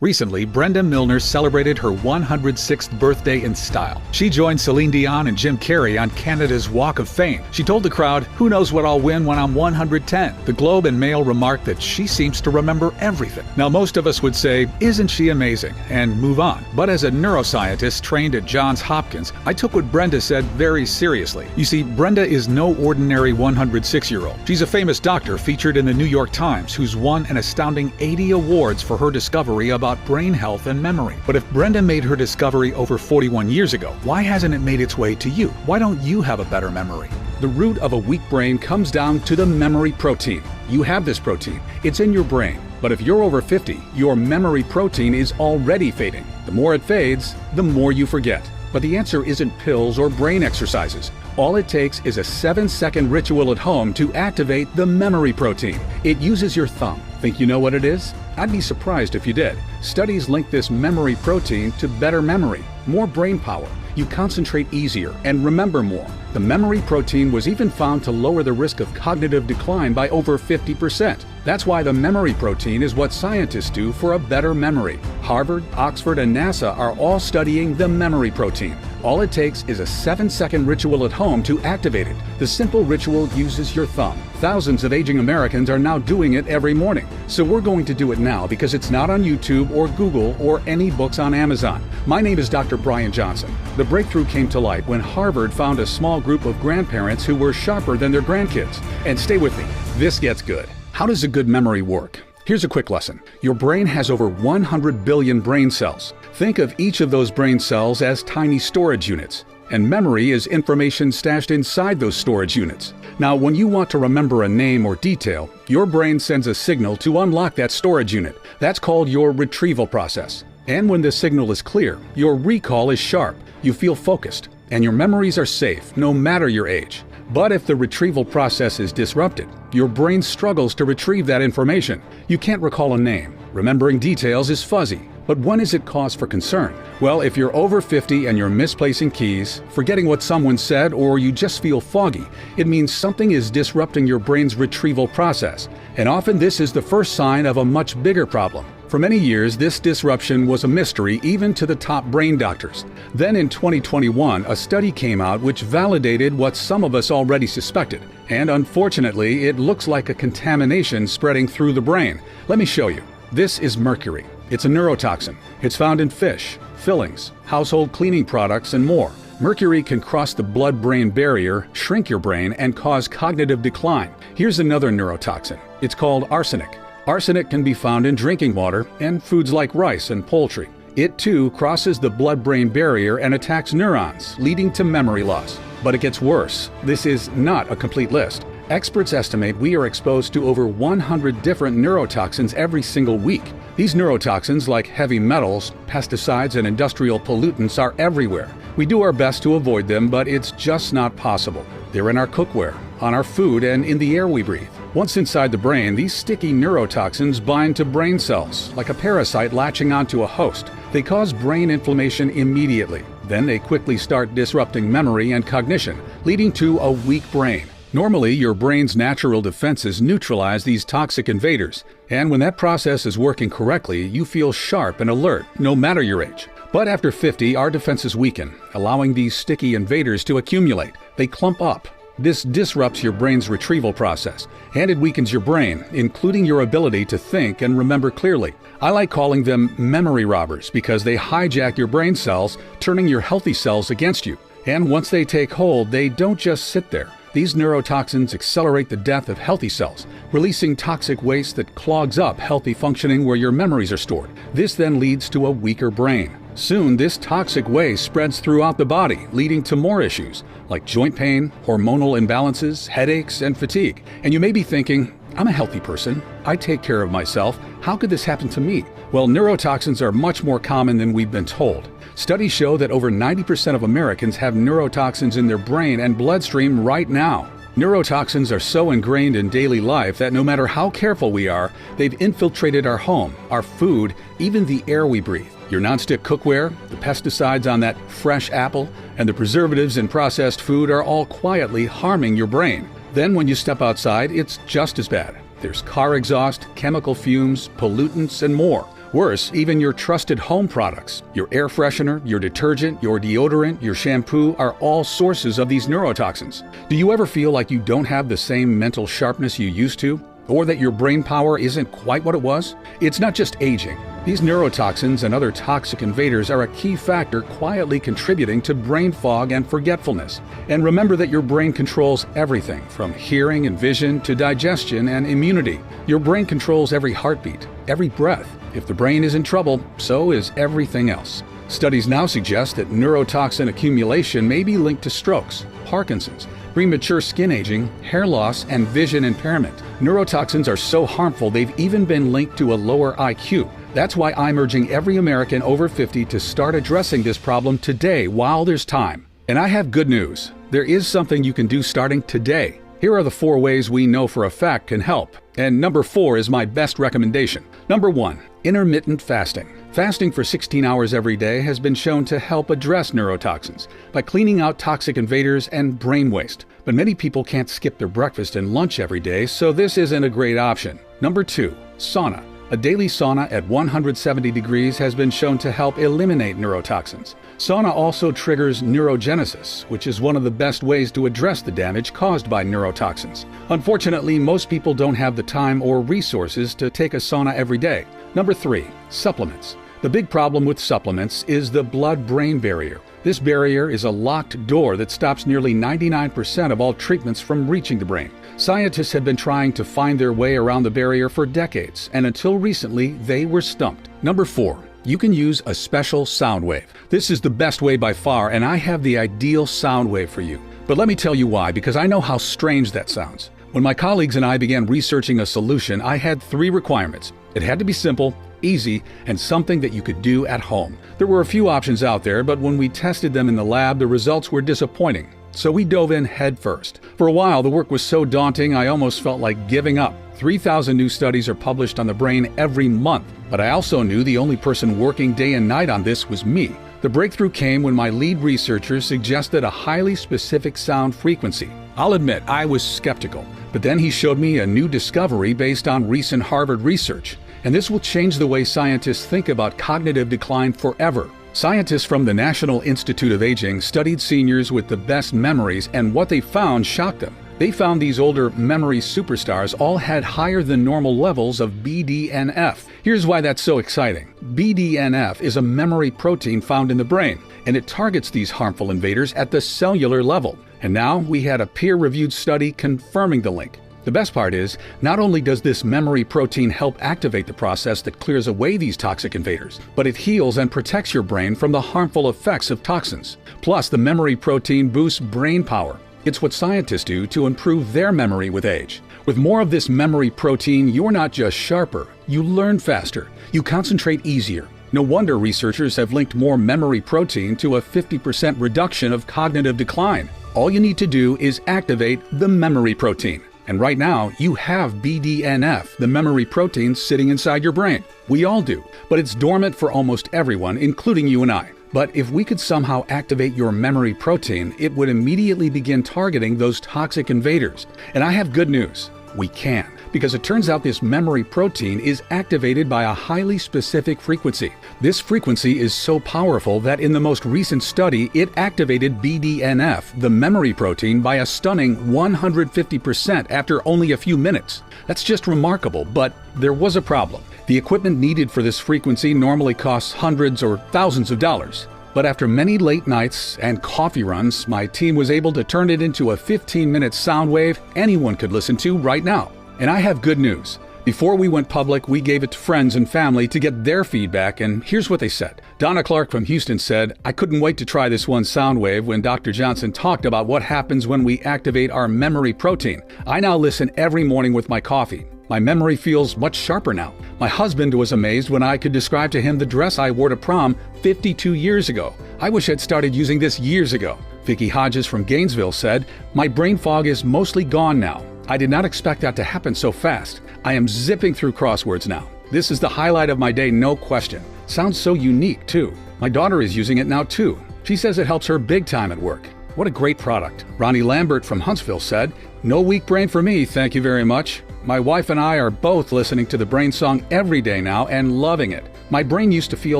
Recently, Brenda Milner celebrated her 106th birthday in style. She joined Celine Dion and Jim Carrey on Canada's Walk of Fame. She told the crowd, "Who knows what I'll win when I'm 110?" The Globe and Mail remarked that she seems to remember everything. Now, most of us would say, "Isn't she amazing?" and move on. But as a neuroscientist trained at Johns Hopkins, I took what Brenda said very seriously. You see, Brenda is no ordinary 106-year-old. She's a famous doctor featured in the New York Times who's won an astounding 80 awards for her discovery about brain health and memory. But if Brenda made her discovery over 41 years ago, why hasn't it made its way to you? Why don't you have a better memory? The root of a weak brain comes down to the memory protein. You have this protein. It's in your brain. But if you're over 50, your memory protein is already fading. The more it fades, the more you forget. But the answer isn't pills or brain exercises. All it takes is a 7-second ritual at home to activate the memory protein. It uses your thumb. Think you know what it is? I'd be surprised if you did. Studies link this memory protein to better memory, more brain power. You concentrate easier and remember more. The memory protein was even found to lower the risk of cognitive decline by over 50%. That's why the memory protein is what scientists do for a better memory. Harvard, Oxford, and NASA are all studying the memory protein. All it takes is a 7-second ritual at home to activate it. The simple ritual uses your thumb. Thousands of aging Americans are now doing it every morning. So we're going to do it now because it's not on YouTube or Google or any books on Amazon. My name is Dr. Brian Johnson. The breakthrough came to light when Harvard found a small group of grandparents who were sharper than their grandkids. And stay with me, this gets good. How does a good memory work? Here's a quick lesson. Your brain has over 100 billion brain cells. Think of each of those brain cells as tiny storage units. And memory is information stashed inside those storage units. Now, when you want to remember a name or detail, your brain sends a signal to unlock that storage unit. That's called your retrieval process. And when the signal is clear, your recall is sharp, you feel focused, and your memories are safe, no matter your age. But if the retrieval process is disrupted, your brain struggles to retrieve that information. You can't recall a name. Remembering details is fuzzy. But when is it cause for concern? Well, if you're over 50 and you're misplacing keys, forgetting what someone said, or you just feel foggy, it means something is disrupting your brain's retrieval process. And often this is the first sign of a much bigger problem. For many years, this disruption was a mystery even to the top brain doctors. Then in 2021, a study came out which validated what some of us already suspected. And unfortunately, it looks like a contamination spreading through the brain. Let me show you. This is mercury. It's a neurotoxin. It's found in fish, fillings, household cleaning products, and more. Mercury can cross the blood-brain barrier, shrink your brain, and cause cognitive decline. Here's another neurotoxin. It's called arsenic. Arsenic can be found in drinking water and foods like rice and poultry. It too crosses the blood-brain barrier and attacks neurons, leading to memory loss. But it gets worse. This is not a complete list. Experts estimate we are exposed to over 100 different neurotoxins every single week. These neurotoxins, like heavy metals, pesticides, and industrial pollutants, are everywhere. We do our best to avoid them, but it's just not possible. They're in our cookware, on our food, and in the air we breathe. Once inside the brain, these sticky neurotoxins bind to brain cells, like a parasite latching onto a host. They cause brain inflammation immediately. Then they quickly start disrupting memory and cognition, leading to a weak brain. Normally, your brain's natural defenses neutralize these toxic invaders, and when that process is working correctly, you feel sharp and alert, no matter your age. But after 50, our defenses weaken, allowing these sticky invaders to accumulate. They clump up. This disrupts your brain's retrieval process, and it weakens your brain, including your ability to think and remember clearly. I like calling them memory robbers because they hijack your brain cells, turning your healthy cells against you. And once they take hold, they don't just sit there. These neurotoxins accelerate the death of healthy cells, releasing toxic waste that clogs up healthy functioning where your memories are stored. This then leads to a weaker brain. Soon, this toxic waste spreads throughout the body, leading to more issues like joint pain, hormonal imbalances, headaches, and fatigue. And you may be thinking, I'm a healthy person. I take care of myself. How could this happen to me? Well, neurotoxins are much more common than we've been told. Studies show that over 90% of Americans have neurotoxins in their brain and bloodstream right now. Neurotoxins are so ingrained in daily life that no matter how careful we are, they've infiltrated our home, our food, even the air we breathe. Your nonstick cookware, the pesticides on that fresh apple, and the preservatives in processed food are all quietly harming your brain. Then when you step outside, it's just as bad. There's car exhaust, chemical fumes, pollutants, and more. Worse, even your trusted home products, your air freshener, your detergent, your deodorant, your shampoo are all sources of these neurotoxins. Do you ever feel like you don't have the same mental sharpness you used to? Or that your brain power isn't quite what it was? It's not just aging. These neurotoxins and other toxic invaders are a key factor quietly contributing to brain fog and forgetfulness. And remember that your brain controls everything from hearing and vision to digestion and immunity. Your brain controls every heartbeat, every breath. If the brain is in trouble, so is everything else. Studies now suggest that neurotoxin accumulation may be linked to strokes, Parkinson's, premature skin aging, hair loss, and vision impairment. Neurotoxins are so harmful they've even been linked to a lower IQ. That's why I'm urging every American over 50 to start addressing this problem today while there's time. And I have good news. There is something you can do starting today. Here are the 4 ways we know for a fact can help. And number 4 is my best recommendation. Number 1, intermittent fasting. Fasting for 16 hours every day has been shown to help address neurotoxins by cleaning out toxic invaders and brain waste. But many people can't skip their breakfast and lunch every day, so this isn't a great option. Number 2, sauna. A daily sauna at 170 degrees has been shown to help eliminate neurotoxins. Sauna also triggers neurogenesis, which is one of the best ways to address the damage caused by neurotoxins. Unfortunately, most people don't have the time or resources to take a sauna every day. Number 3, supplements. The big problem with supplements is the blood-brain barrier. This barrier is a locked door that stops nearly 99% of all treatments from reaching the brain. Scientists have been trying to find their way around the barrier for decades, and until recently, they were stumped. Number 4, you can use a special sound wave. This is the best way by far, and I have the ideal sound wave for you. But let me tell you why, because I know how strange that sounds. When my colleagues and I began researching a solution, I had 3 requirements. It had to be simple, easy, and something that you could do at home. There were a few options out there, but when we tested them in the lab, the results were disappointing. So we dove in head first. For a while, the work was so daunting, I almost felt like giving up. 3,000 new studies are published on the brain every month, but I also knew the only person working day and night on this was me. The breakthrough came when my lead researcher suggested a highly specific sound frequency. I'll admit, I was skeptical, but then he showed me a new discovery based on recent Harvard research. And this will change the way scientists think about cognitive decline forever. Scientists from the National Institute of Aging studied seniors with the best memories, and what they found shocked them. They found these older memory superstars all had higher than normal levels of BDNF. Here's why that's so exciting. BDNF is a memory protein found in the brain, and it targets these harmful invaders at the cellular level. And now we had a peer-reviewed study confirming the link. The best part is, not only does this memory protein help activate the process that clears away these toxic invaders, but it heals and protects your brain from the harmful effects of toxins. Plus, the memory protein boosts brain power. It's what scientists do to improve their memory with age. With more of this memory protein, you're not just sharper, you learn faster, you concentrate easier. No wonder researchers have linked more memory protein to a 50% reduction of cognitive decline. All you need to do is activate the memory protein. And right now, you have BDNF, the memory protein, sitting inside your brain. We all do, but it's dormant for almost everyone, including you and I. But if we could somehow activate your memory protein, it would immediately begin targeting those toxic invaders. And I have good news. We can, because it turns out this memory protein is activated by a highly specific frequency. This frequency is so powerful that in the most recent study, it activated BDNF, the memory protein, by a stunning 150% after only a few minutes. That's just remarkable, but there was a problem. The equipment needed for this frequency normally costs hundreds or thousands of dollars. But after many late nights and coffee runs, my team was able to turn it into a 15-minute sound wave anyone could listen to right now. And I have good news. Before we went public, we gave it to friends and family to get their feedback, and here's what they said. Donna Clark from Houston said, "I couldn't wait to try this one sound wave when Dr. Johnson talked about what happens when we activate our memory protein. I now listen every morning with my coffee. My memory feels much sharper now. My husband was amazed when I could describe to him the dress I wore to prom 52 years ago. I wish I'd started using this years ago." Vicki Hodges from Gainesville said, "My brain fog is mostly gone now. I did not expect that to happen so fast. I am zipping through crosswords now. This is the highlight of my day, no question. Sounds so unique, too. My daughter is using it now, too. She says it helps her big time at work. What a great product." Ronnie Lambert from Huntsville said, "No weak brain for me, thank you very much. My wife and I are both listening to the Brain Song every day now and loving it. My brain used to feel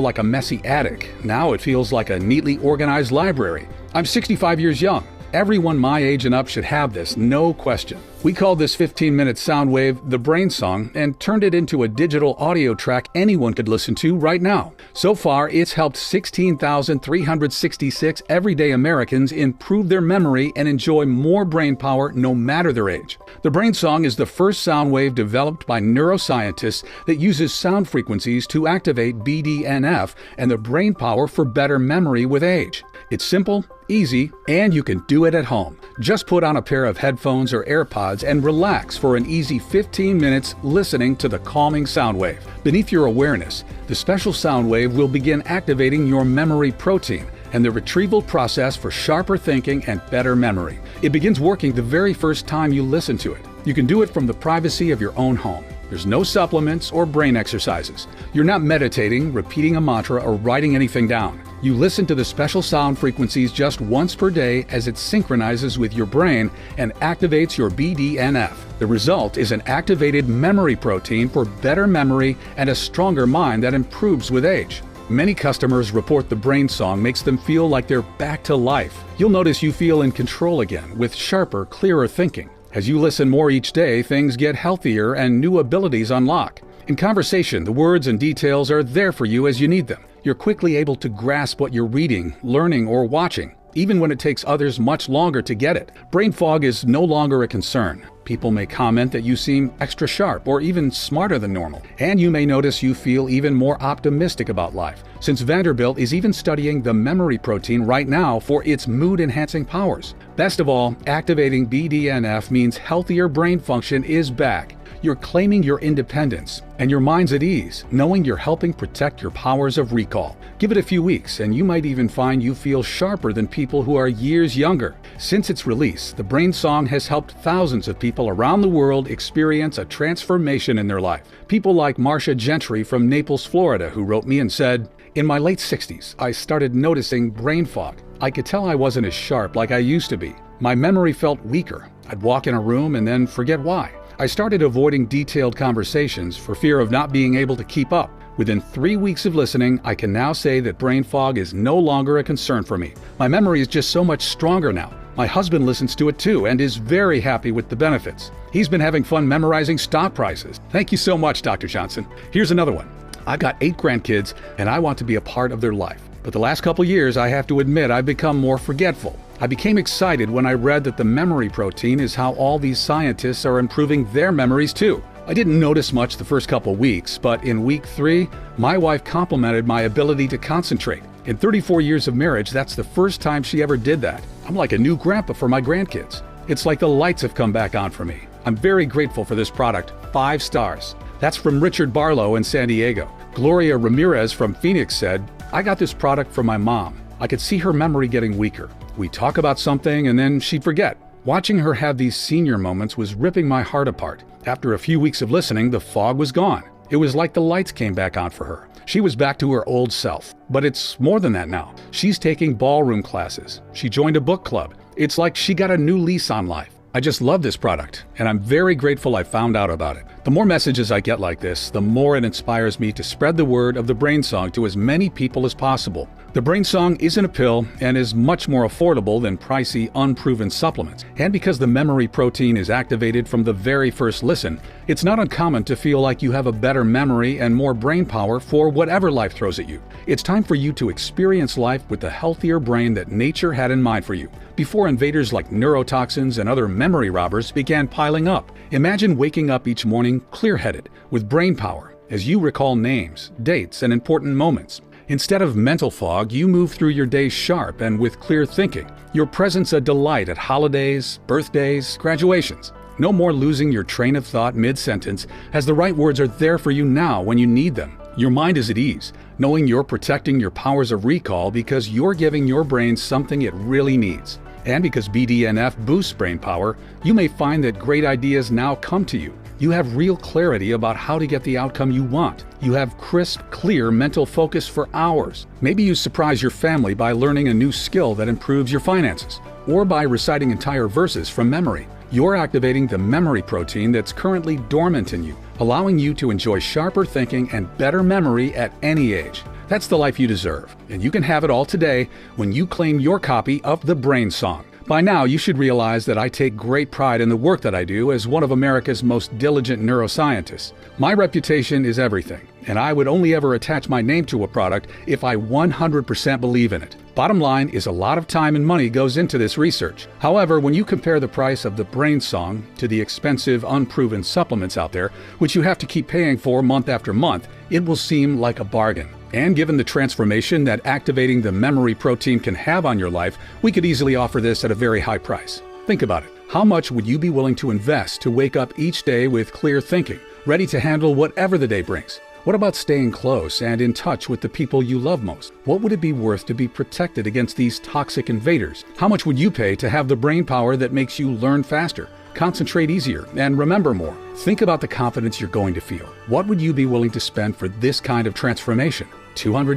like a messy attic. Now it feels like a neatly organized library. I'm 65 years young. Everyone my age and up should have this, no question. We called this 15-minute sound wave the Brain Song and turned it into a digital audio track anyone could listen to right now. So far, it's helped 16,366 everyday Americans improve their memory and enjoy more brain power no matter their age. The Brain Song is the first sound wave developed by neuroscientists that uses sound frequencies to activate BDNF and the brain power for better memory with age. It's simple, easy, and you can do it at home. Just put on a pair of headphones or AirPods and relax for an easy 15 minutes listening to the calming sound wave. Beneath your awareness, the special sound wave will begin activating your memory protein and the retrieval process for sharper thinking and better memory. It begins working the very first time you listen to it. You can do it from the privacy of your own home. There's no supplements or brain exercises. You're not meditating, repeating a mantra, or writing anything down. You listen to the special sound frequencies just once per day as it synchronizes with your brain and activates your BDNF. The result is an activated memory protein for better memory and a stronger mind that improves with age. Many customers report the Brain Song makes them feel like they're back to life. You'll notice you feel in control again, with sharper, clearer thinking. As you listen more each day, things get healthier and new abilities unlock. In conversation, the words and details are there for you as you need them. You're quickly able to grasp what you're reading, learning, or watching, even when it takes others much longer to get it. Brain fog is no longer a concern. People may comment that you seem extra sharp or even smarter than normal. And you may notice you feel even more optimistic about life, since Vanderbilt is even studying the memory protein right now for its mood-enhancing powers. Best of all, activating BDNF means healthier brain function is back. You're claiming your independence, and your mind's at ease, knowing you're helping protect your powers of recall. Give it a few weeks, and you might even find you feel sharper than people who are years younger. Since its release, the Brain Song has helped thousands of people around the world experience a transformation in their life. People like Marcia Gentry from Naples, Florida, who wrote me and said, "In my late 60s, I started noticing brain fog. I could tell I wasn't as sharp like I used to be. My memory felt weaker. I'd walk in a room and then forget why. I started avoiding detailed conversations for fear of not being able to keep up. Within 3 weeks of listening, I can now say that brain fog is no longer a concern for me. My memory is just so much stronger now. My husband listens to it too and is very happy with the benefits. He's been having fun memorizing stock prices." Thank you so much, Dr. Johnson. Here's another one. "I've got 8 grandkids and I want to be a part of their life. But the last couple years, I have to admit, I've become more forgetful. I became excited when I read that the memory protein is how all these scientists are improving their memories too. I didn't notice much the first couple weeks, but in week 3, my wife complimented my ability to concentrate. In 34 years of marriage, that's the first time she ever did that. I'm like a new grandpa for my grandkids. It's like the lights have come back on for me. I'm very grateful for this product. 5 stars. That's from Richard Barlow in San Diego. Gloria Ramirez from Phoenix said, "I got this product from my mom. I could see her memory getting weaker. We'd talk about something and then she'd forget. Watching her have these senior moments was ripping my heart apart. After a few weeks of listening, the fog was gone. It was like the lights came back on for her. She was back to her old self. But it's more than that now. She's taking ballroom classes. She joined a book club. It's like she got a new lease on life. I just love this product, and I'm very grateful I found out about it." The more messages I get like this, the more it inspires me to spread the word of the Brain Song to as many people as possible. The Brain Song isn't a pill and is much more affordable than pricey, unproven supplements. And because the memory protein is activated from the very first listen, it's not uncommon to feel like you have a better memory and more brain power for whatever life throws at you. It's time for you to experience life with the healthier brain that nature had in mind for you, before invaders like neurotoxins and other memory robbers began piling up. Imagine waking up each morning clear-headed, with brain power, as you recall names, dates, and important moments. Instead of mental fog, you move through your day sharp and with clear thinking. Your presence a delight at holidays, birthdays, graduations. No more losing your train of thought mid-sentence, as the right words are there for you now when you need them. Your mind is at ease, knowing you're protecting your powers of recall because you're giving your brain something it really needs. And because BDNF boosts brain power, you may find that great ideas now come to you. You have real clarity about how to get the outcome you want. You have crisp, clear mental focus for hours. Maybe you surprise your family by learning a new skill that improves your finances, or by reciting entire verses from memory. You're activating the memory protein that's currently dormant in you, allowing you to enjoy sharper thinking and better memory at any age. That's the life you deserve, and you can have it all today when you claim your copy of The Brain Song. By now, you should realize that I take great pride in the work that I do as one of America's most diligent neuroscientists. My reputation is everything, and I would only ever attach my name to a product if I 100% believe in it. Bottom line is a lot of time and money goes into this research. However, when you compare the price of The Brain Song to the expensive, unproven supplements out there, which you have to keep paying for month after month, it will seem like a bargain. And given the transformation that activating the memory protein can have on your life, we could easily offer this at a very high price. Think about it. How much would you be willing to invest to wake up each day with clear thinking, ready to handle whatever the day brings? What about staying close and in touch with the people you love most? What would it be worth to be protected against these toxic invaders? How much would you pay to have the brain power that makes you learn faster, concentrate easier, and remember more? Think about the confidence you're going to feel. What would you be willing to spend for this kind of transformation? $200?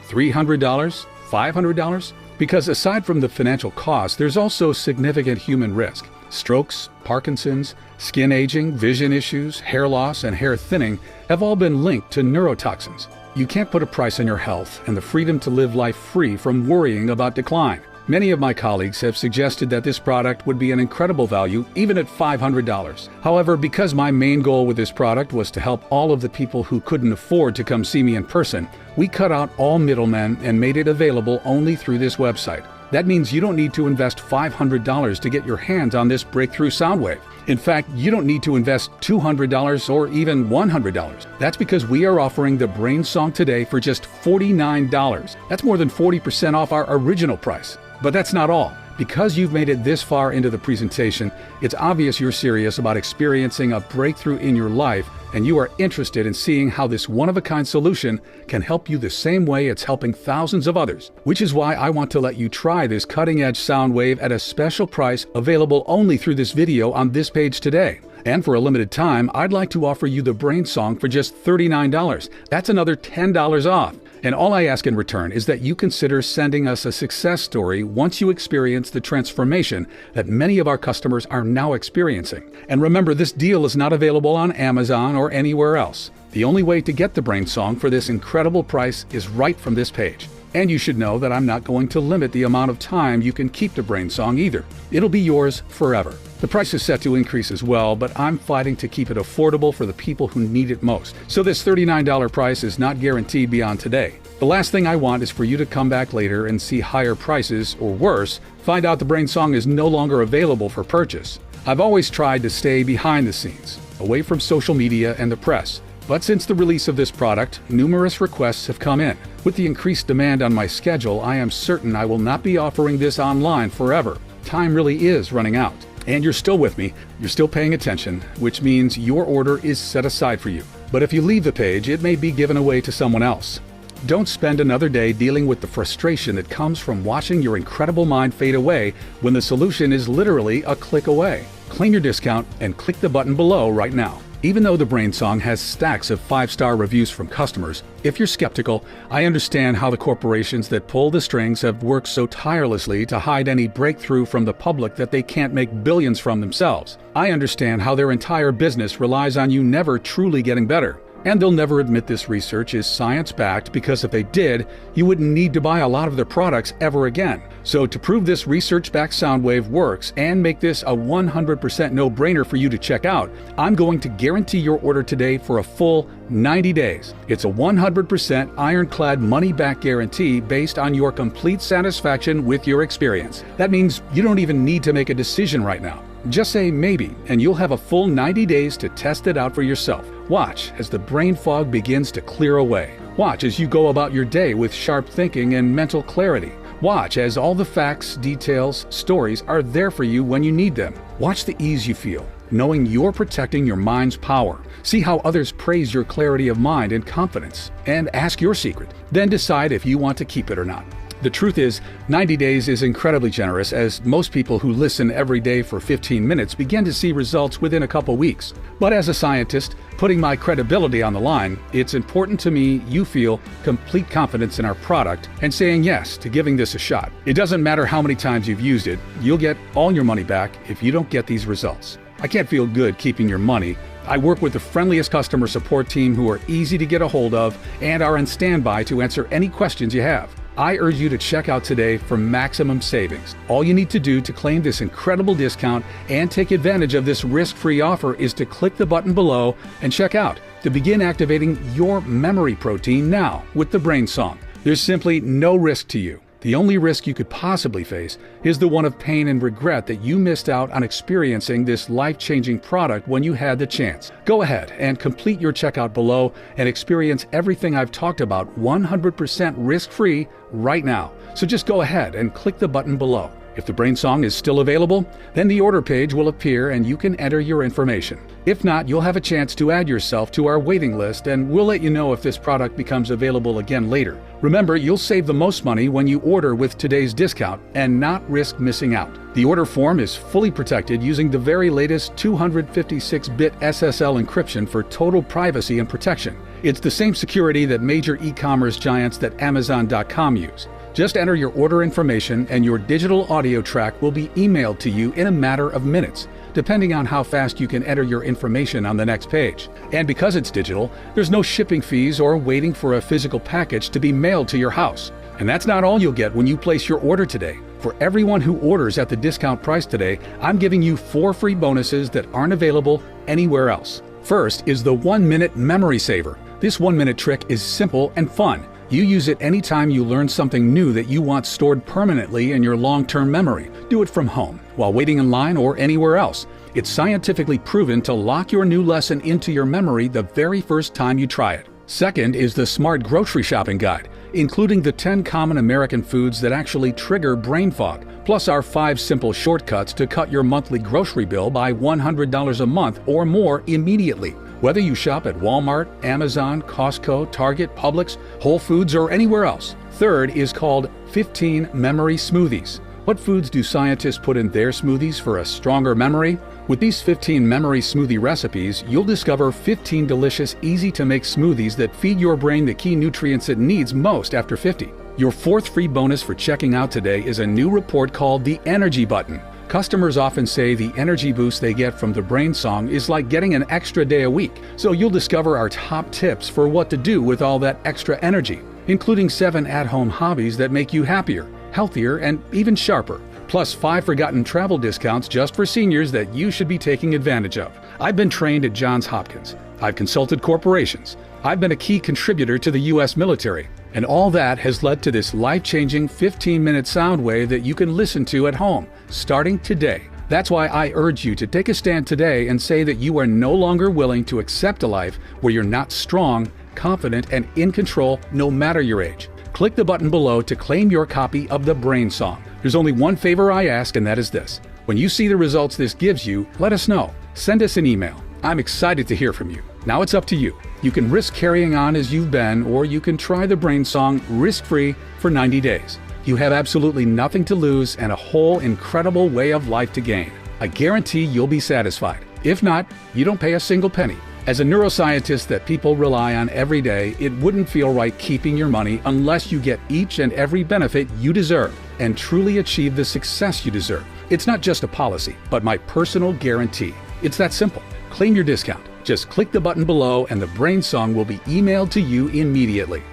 $300? $500? Because aside from the financial cost, there's also significant human risk. Strokes, Parkinson's, skin aging, vision issues, hair loss, and hair thinning have all been linked to neurotoxins. You can't put a price on your health and the freedom to live life free from worrying about decline. Many of my colleagues have suggested that this product would be an incredible value, even at $500. However, because my main goal with this product was to help all of the people who couldn't afford to come see me in person, we cut out all middlemen and made it available only through this website. That means you don't need to invest $500 to get your hands on this breakthrough sound wave. In fact, you don't need to invest $200 or even $100. That's because we are offering the Brain Song today for just $49. That's more than 40% off our original price. But that's not all. Because you've made it this far into the presentation, it's obvious you're serious about experiencing a breakthrough in your life, and you are interested in seeing how this one-of-a-kind solution can help you the same way it's helping thousands of others. Which is why I want to let you try this cutting-edge sound wave at a special price available only through this video on this page today. And for a limited time, I'd like to offer you the Brain Song for just $39. That's another $10 off. And all I ask in return is that you consider sending us a success story once you experience the transformation that many of our customers are now experiencing. And remember, this deal is not available on Amazon or anywhere else. The only way to get the Brain Song for this incredible price is right from this page. And you should know that I'm not going to limit the amount of time you can keep the Brain Song either. It'll be yours forever. The price is set to increase as well, but I'm fighting to keep it affordable for the people who need it most. So this $39 price is not guaranteed beyond today. The last thing I want is for you to come back later and see higher prices, or worse, find out the Brain Song is no longer available for purchase. I've always tried to stay behind the scenes, away from social media and the press. But since the release of this product, numerous requests have come in. With the increased demand on my schedule, I am certain I will not be offering this online forever. Time really is running out. And you're still with me, you're still paying attention, which means your order is set aside for you. But if you leave the page, it may be given away to someone else. Don't spend another day dealing with the frustration that comes from watching your incredible mind fade away when the solution is literally a click away. Claim your discount and click the button below right now. Even though the Brain Song has stacks of 5-star reviews from customers, if you're skeptical, I understand how the corporations that pull the strings have worked so tirelessly to hide any breakthrough from the public that they can't make billions from themselves. I understand how their entire business relies on you never truly getting better. And they'll never admit this research is science-backed, because if they did, you wouldn't need to buy a lot of their products ever again. So to prove this research-backed sound wave works and make this a 100% no-brainer for you to check out, I'm going to guarantee your order today for a full 90 days. It's a 100% ironclad money-back guarantee based on your complete satisfaction with your experience. That means you don't even need to make a decision right now. Just say maybe, and you'll have a full 90 days to test it out for yourself. Watch as the brain fog begins to clear away. Watch as you go about your day with sharp thinking and mental clarity. Watch as all the facts, details, stories are there for you when you need them. Watch the ease you feel, knowing you're protecting your mind's power. See how others praise your clarity of mind and confidence, and ask your secret. Then decide if you want to keep it or not. The truth is, 90 days is incredibly generous, as most people who listen every day for 15 minutes begin to see results within a couple weeks. But as a scientist, putting my credibility on the line, it's important to me you feel complete confidence in our product and saying yes to giving this a shot. It doesn't matter how many times you've used it, you'll get all your money back if you don't get these results. I can't feel good keeping your money. I work with the friendliest customer support team who are easy to get a hold of and are on standby to answer any questions you have. I urge you to check out today for maximum savings. All you need to do to claim this incredible discount and take advantage of this risk-free offer is to click the button below and check out to begin activating your memory protein now with the Brain Song. There's simply no risk to you. The only risk you could possibly face is the one of pain and regret that you missed out on experiencing this life-changing product when you had the chance. Go ahead and complete your checkout below and experience everything I've talked about 100% risk-free right now. So just go ahead and click the button below. If the Brain Song is still available, then the order page will appear and you can enter your information. If not, you'll have a chance to add yourself to our waiting list and we'll let you know if this product becomes available again later. Remember, you'll save the most money when you order with today's discount and not risk missing out. The order form is fully protected using the very latest 256-bit SSL encryption for total privacy and protection. It's the same security that major e-commerce giants that Amazon.com use. Just enter your order information and your digital audio track will be emailed to you in a matter of minutes, depending on how fast you can enter your information on the next page. And because it's digital, there's no shipping fees or waiting for a physical package to be mailed to your house. And that's not all you'll get when you place your order today. For everyone who orders at the discount price today, I'm giving you 4 free bonuses that aren't available anywhere else. First is the 1-minute memory saver. This 1-minute trick is simple and fun. You use it anytime you learn something new that you want stored permanently in your long-term memory. Do it from home, while waiting in line, or anywhere else. It's scientifically proven to lock your new lesson into your memory the very first time you try it. Second is the Smart Grocery Shopping Guide, including the 10 common American foods that actually trigger brain fog, plus our 5 simple shortcuts to cut your monthly grocery bill by $100 a month or more immediately. Whether you shop at Walmart, Amazon, Costco, Target, Publix, Whole Foods, or anywhere else. Third is called 15 Memory Smoothies. What foods do scientists put in their smoothies for a stronger memory? With these 15 memory smoothie recipes, you'll discover 15 delicious, easy-to-make smoothies that feed your brain the key nutrients it needs most after 50. Your 4th free bonus for checking out today is a new report called the Energy Button. Customers often say the energy boost they get from the Brain Song is like getting an extra day a week. So you'll discover our top tips for what to do with all that extra energy, including 7 at-home hobbies that make you happier, healthier, and even sharper. Plus 5 forgotten travel discounts just for seniors that you should be taking advantage of. I've been trained at Johns Hopkins. I've consulted corporations. I've been a key contributor to the U.S. military. And all that has led to this life-changing 15-minute sound wave that you can listen to at home, starting today. That's why I urge you to take a stand today and say that you are no longer willing to accept a life where you're not strong, confident, and in control no matter your age. Click the button below to claim your copy of the Brain Song. There's only one favor I ask, and that is this. When you see the results this gives you, let us know. Send us an email. I'm excited to hear from you. Now it's up to you. You can risk carrying on as you've been, or you can try the Brain Song risk-free for 90 days. You have absolutely nothing to lose and a whole incredible way of life to gain. I guarantee you'll be satisfied. If not, you don't pay a single penny. As a neuroscientist that people rely on every day, it wouldn't feel right keeping your money unless you get each and every benefit you deserve and truly achieve the success you deserve. It's not just a policy, but my personal guarantee. It's that simple. Claim your discount. Just click the button below and the Brain Song will be emailed to you immediately.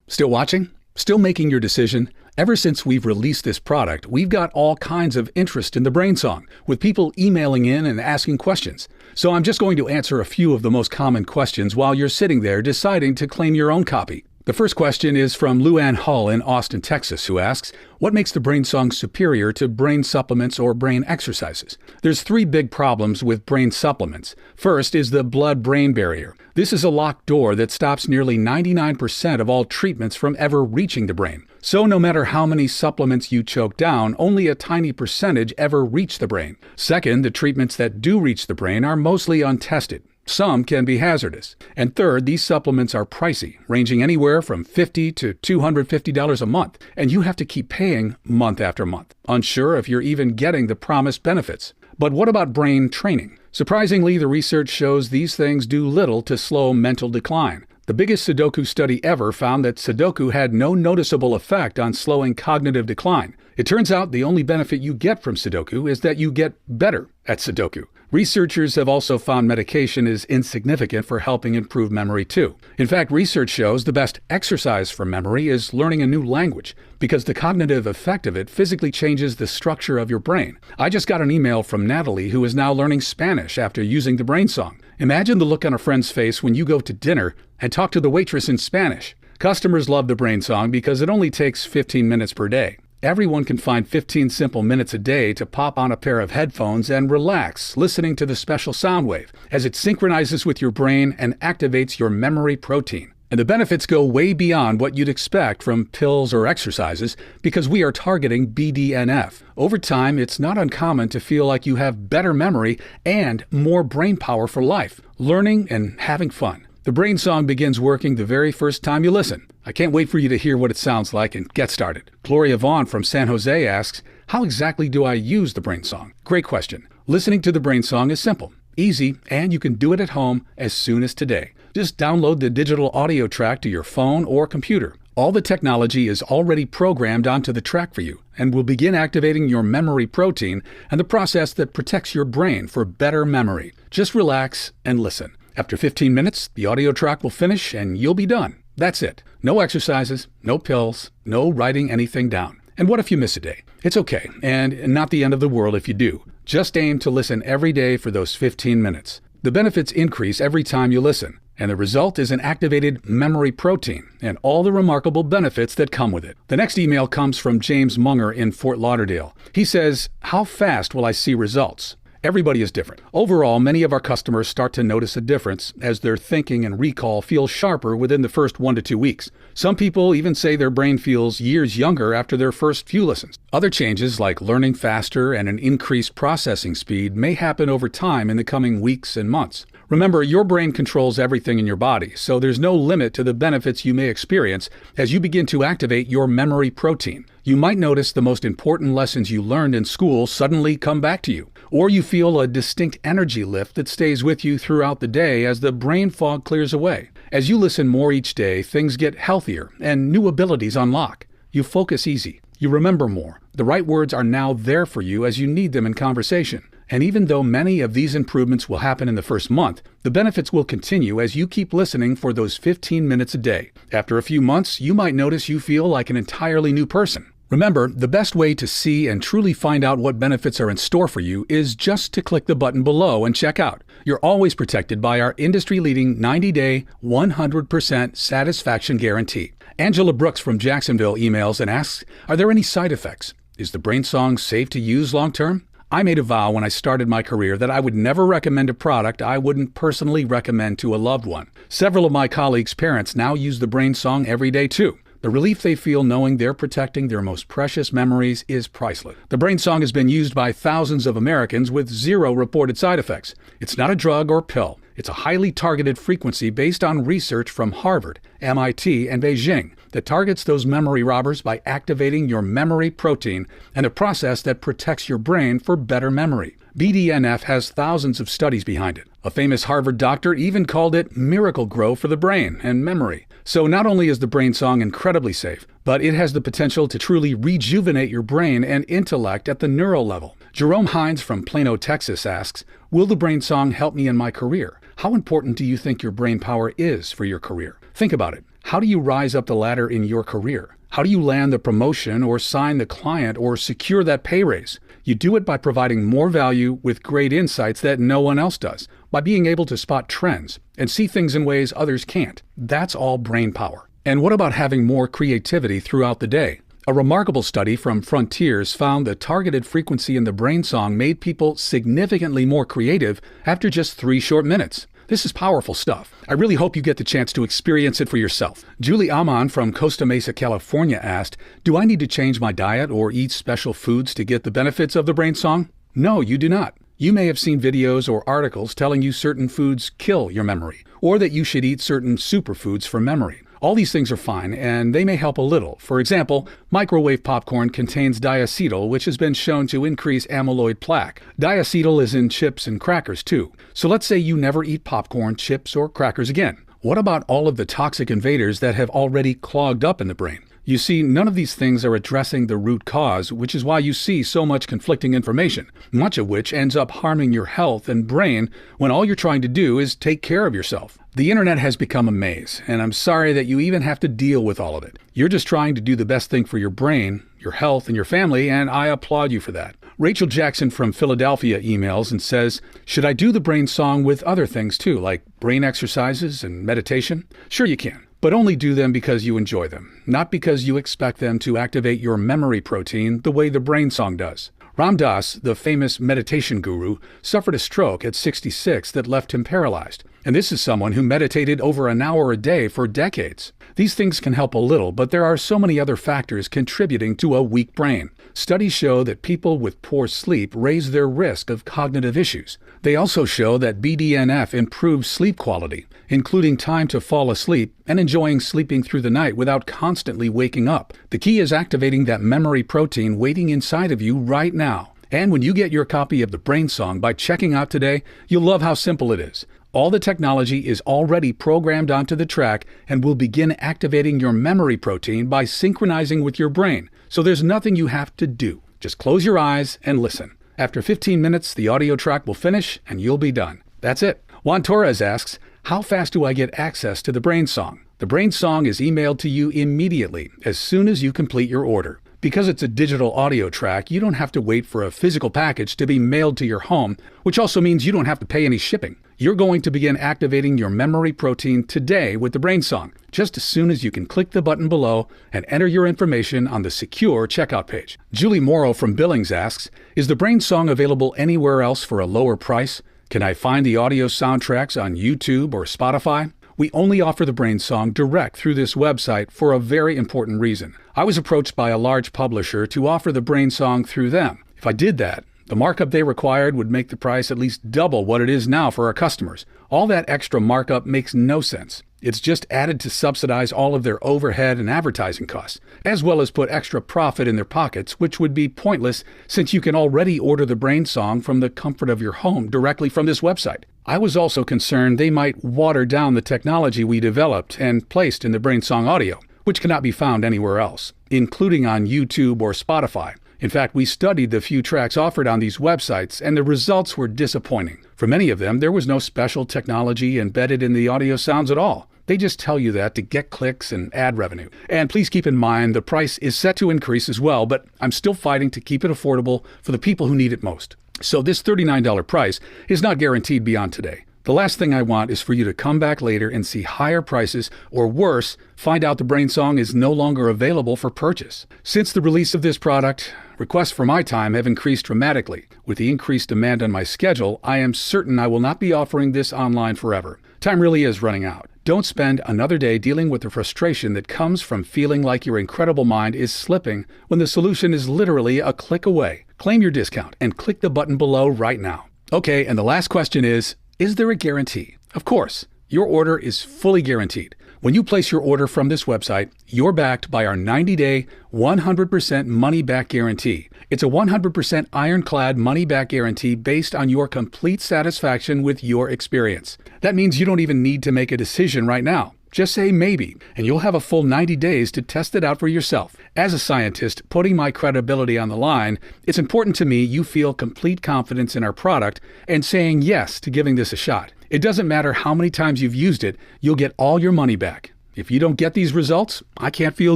Still watching? Still making your decision? Ever since we've released this product, we've got all kinds of interest in the Brain Song, with people emailing in and asking questions. So I'm just going to answer a few of the most common questions while you're sitting there deciding to claim your own copy. The first question is from Luann Hull in Austin, Texas, who asks, what makes the Brain Song superior to brain supplements or brain exercises? There's 3 big problems with brain supplements. First is the blood-brain barrier. This is a locked door that stops nearly 99% of all treatments from ever reaching the brain. So no matter how many supplements you choke down, only a tiny percentage ever reach the brain. Second, the treatments that do reach the brain are mostly untested. Some can be hazardous. And third, these supplements are pricey, ranging anywhere from $50 to $250 a month, and you have to keep paying month after month, unsure if you're even getting the promised benefits. But what about brain training? Surprisingly, the research shows these things do little to slow mental decline. The biggest Sudoku study ever found that Sudoku had no noticeable effect on slowing cognitive decline. It turns out the only benefit you get from Sudoku is that you get better at Sudoku. Researchers have also found medication is insignificant for helping improve memory too. In fact, research shows the best exercise for memory is learning a new language, because the cognitive effect of it physically changes the structure of your brain. I just got an email from Natalie, who is now learning Spanish after using the Brain Song. Imagine the look on a friend's face when you go to dinner and talk to the waitress in Spanish. Customers love the Brain Song because it only takes 15 minutes per day. Everyone can find 15 simple minutes a day to pop on a pair of headphones and relax, listening to the special sound wave as it synchronizes with your brain and activates your memory protein. And the benefits go way beyond what you'd expect from pills or exercises because we are targeting BDNF. Over time, it's not uncommon to feel like you have better memory and more brain power for life, learning and having fun. The Brain Song begins working the very first time you listen. I can't wait for you to hear what it sounds like and get started. Gloria Vaughn from San Jose asks, how exactly do I use the Brain Song? Great question. Listening to the Brain Song is simple, easy, and you can do it at home as soon as today. Just download the digital audio track to your phone or computer. All the technology is already programmed onto the track for you and will begin activating your memory protein and the process that protects your brain for better memory. Just relax and listen. After 15 minutes, the audio track will finish and you'll be done. That's it. No exercises, no pills, no writing anything down. And what if you miss a day? It's okay, and not the end of the world if you do. Just aim to listen every day for those 15 minutes. The benefits increase every time you listen, and the result is an activated memory protein and all the remarkable benefits that come with it. The next email comes from James Munger in Fort Lauderdale. He says, how fast will I see results? Everybody is different. Overall, many of our customers start to notice a difference as their thinking and recall feel sharper within the first 1 to 2 weeks. Some people even say their brain feels years younger after their first few listens. Other changes, like learning faster and an increased processing speed, may happen over time in the coming weeks and months. Remember, your brain controls everything in your body, so there's no limit to the benefits you may experience as you begin to activate your memory protein. You might notice the most important lessons you learned in school suddenly come back to you, or you feel a distinct energy lift that stays with you throughout the day as the brain fog clears away. As you listen more each day, things get healthier and new abilities unlock. You focus easy. You remember more. The right words are now there for you as you need them in conversation. And even though many of these improvements will happen in the first month, the benefits will continue as you keep listening for those 15 minutes a day. After a few months, you might notice you feel like an entirely new person. Remember, the best way to see and truly find out what benefits are in store for you is just to click the button below and check out. You're always protected by our industry-leading 90-day, 100% satisfaction guarantee. Angela Brooks from Jacksonville emails and asks, are there any side effects? Is the Brain Song safe to use long-term? I made a vow when I started my career that I would never recommend a product I wouldn't personally recommend to a loved one. Several of my colleagues' parents now use the Brain Song every day too. The relief they feel knowing they're protecting their most precious memories is priceless. The Brain Song has been used by thousands of Americans with 0 reported side effects. It's not a drug or pill. It's a highly targeted frequency based on research from Harvard, MIT, and Beijing that targets those memory robbers by activating your memory protein and a process that protects your brain for better memory. BDNF has thousands of studies behind it. A famous Harvard doctor even called it Miracle Grow for the brain and memory. So not only is the Brain Song incredibly safe, but it has the potential to truly rejuvenate your brain and intellect at the neural level. Jerome Hines from Plano, Texas asks, will the Brain Song help me in my career? How important do you think your brain power is for your career? Think about it. How do you rise up the ladder in your career? How do you land the promotion or sign the client or secure that pay raise? You do it by providing more value with great insights that no one else does, by being able to spot trends and see things in ways others can't. That's all brain power. And what about having more creativity throughout the day? A remarkable study from Frontiers found the targeted frequency in the Brain Song made people significantly more creative after just 3 short minutes. This is powerful stuff. I really hope you get the chance to experience it for yourself. Julie Amon from Costa Mesa, California asked, do I need to change my diet or eat special foods to get the benefits of the Brain Song? No, you do not. You may have seen videos or articles telling you certain foods kill your memory, or that you should eat certain superfoods for memory. All these things are fine, and they may help a little. For example, microwave popcorn contains diacetyl, which has been shown to increase amyloid plaque. Diacetyl is in chips and crackers too. So let's say you never eat popcorn, chips, or crackers again. What about all of the toxic invaders that have already clogged up in the brain? You see, none of these things are addressing the root cause, which is why you see so much conflicting information, much of which ends up harming your health and brain when all you're trying to do is take care of yourself. The internet has become a maze, and I'm sorry that you even have to deal with all of it. You're just trying to do the best thing for your brain, your health, and your family, and I applaud you for that. Rachel Jackson from Philadelphia emails and says, should I do the brain song with other things too, like brain exercises and meditation? Sure you can. But only do them because you enjoy them, not because you expect them to activate your memory protein the way the brain song does. Ram Dass, the famous meditation guru, suffered a stroke at 66 that left him paralyzed. And this is someone who meditated over an hour a day for decades. These things can help a little, but there are so many other factors contributing to a weak brain. Studies show that people with poor sleep raise their risk of cognitive issues. They also show that BDNF improves sleep quality, including time to fall asleep and enjoying sleeping through the night without constantly waking up. The key is activating that memory protein waiting inside of you right now. And when you get your copy of the Brain Song by checking out today, you'll love how simple it is. All the technology is already programmed onto the track and will begin activating your memory protein by synchronizing with your brain. So there's nothing you have to do. Just close your eyes and listen. After 15 minutes, the audio track will finish and you'll be done. That's it. Juan Torres asks, how fast do I get access to the Brain Song? The Brain Song is emailed to you immediately as soon as you complete your order. Because it's a digital audio track, you don't have to wait for a physical package to be mailed to your home, which also means you don't have to pay any shipping. You're going to begin activating your memory protein today with the Brain Song, just as soon as you can click the button below and enter your information on the secure checkout page. Julie Morrow from Billings asks, is the Brain Song available anywhere else for a lower price? Can I find the audio soundtracks on YouTube or Spotify? We only offer the Brain Song direct through this website for a very important reason. I was approached by a large publisher to offer the Brain Song through them. If I did that, the markup they required would make the price at least double what it is now for our customers. All that extra markup makes no sense. It's just added to subsidize all of their overhead and advertising costs, as well as put extra profit in their pockets, which would be pointless since you can already order the Brain Song from the comfort of your home directly from this website. I was also concerned they might water down the technology we developed and placed in the Brain Song audio, which cannot be found anywhere else, including on YouTube or Spotify. In fact, we studied the few tracks offered on these websites, and the results were disappointing. For many of them, there was no special technology embedded in the audio sounds at all. They just tell you that to get clicks and ad revenue. And please keep in mind, the price is set to increase as well, but I'm still fighting to keep it affordable for the people who need it most. So this $39 price is not guaranteed beyond today. The last thing I want is for you to come back later and see higher prices, or worse, find out the Brain Song is no longer available for purchase. Since the release of this product, requests for my time have increased dramatically. With the increased demand on my schedule, I am certain I will not be offering this online forever. Time really is running out. Don't spend another day dealing with the frustration that comes from feeling like your incredible mind is slipping when the solution is literally a click away. Claim your discount and click the button below right now. Okay, and the last question is there a guarantee? Of course, your order is fully guaranteed. When you place your order from this website, you're backed by our 90-day, 100% money-back guarantee. It's a 100% ironclad money-back guarantee based on your complete satisfaction with your experience. That means you don't even need to make a decision right now. Just say maybe, and you'll have a full 90 days to test it out for yourself. As a scientist, putting my credibility on the line, it's important to me you feel complete confidence in our product and saying yes to giving this a shot. It doesn't matter how many times you've used it, you'll get all your money back. If you don't get these results, I can't feel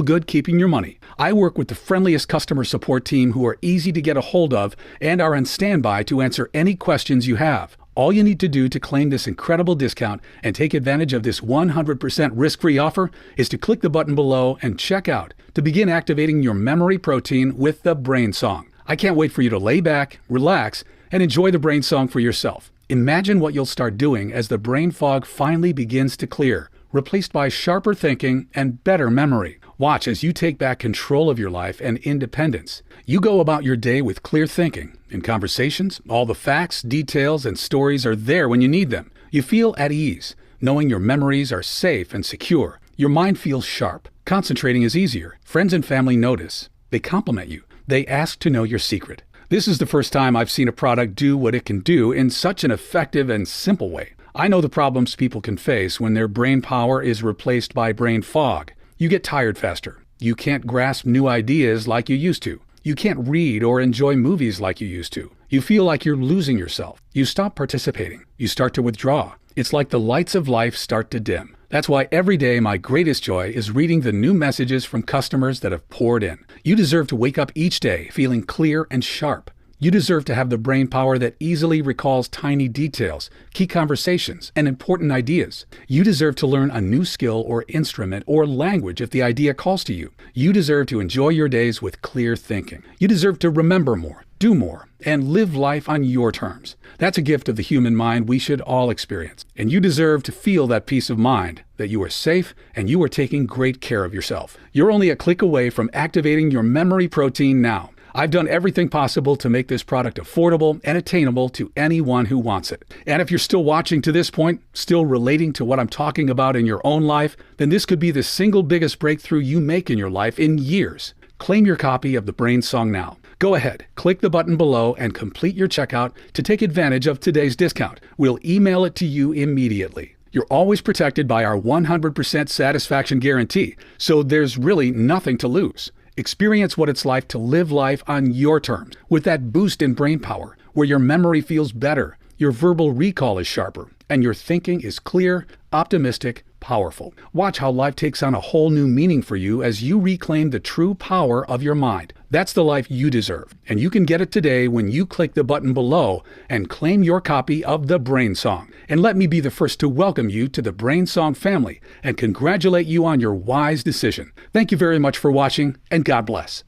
good keeping your money. I work with the friendliest customer support team who are easy to get a hold of and are on standby to answer any questions you have. All you need to do to claim this incredible discount and take advantage of this 100% risk-free offer is to click the button below and check out to begin activating your memory protein with the Brain Song. I can't wait for you to lay back, relax, and enjoy the Brain Song for yourself. Imagine what you'll start doing as the brain fog finally begins to clear, replaced by sharper thinking and better memory. Watch as you take back control of your life and independence. You go about your day with clear thinking. In conversations, all the facts, details, and stories are there when you need them. You feel at ease, knowing your memories are safe and secure. Your mind feels sharp. Concentrating is easier. Friends and family notice. They compliment you. They ask to know your secret. This is the first time I've seen a product do what it can do in such an effective and simple way. I know the problems people can face when their brain power is replaced by brain fog. You get tired faster. You can't grasp new ideas like you used to. You can't read or enjoy movies like you used to. You feel like you're losing yourself. You stop participating. You start to withdraw. It's like the lights of life start to dim. That's why every day my greatest joy is reading the new messages from customers that have poured in. You deserve to wake up each day feeling clear and sharp. You deserve to have the brain power that easily recalls tiny details, key conversations, and important ideas. You deserve to learn a new skill or instrument or language if the idea calls to you. You deserve to enjoy your days with clear thinking. You deserve to remember more, do more, and live life on your terms. That's a gift of the human mind we should all experience. And you deserve to feel that peace of mind, that you are safe and you are taking great care of yourself. You're only a click away from activating your memory protein now. I've done everything possible to make this product affordable and attainable to anyone who wants it. And if you're still watching to this point, still relating to what I'm talking about in your own life, then this could be the single biggest breakthrough you make in your life in years. Claim your copy of the Brain Song now. Go ahead, click the button below and complete your checkout to take advantage of today's discount. We'll email it to you immediately. You're always protected by our 100% satisfaction guarantee, so there's really nothing to lose. Experience what it's like to live life on your terms, with that boost in brain power, where your memory feels better, your verbal recall is sharper, and your thinking is clear, optimistic, powerful. Watch how life takes on a whole new meaning for you as you reclaim the true power of your mind. That's the life you deserve, and you can get it today when you click the button below and claim your copy of the Brain Song. And let me be the first to welcome you to the Brain Song family and congratulate you on your wise decision. Thank you very much for watching, and God bless.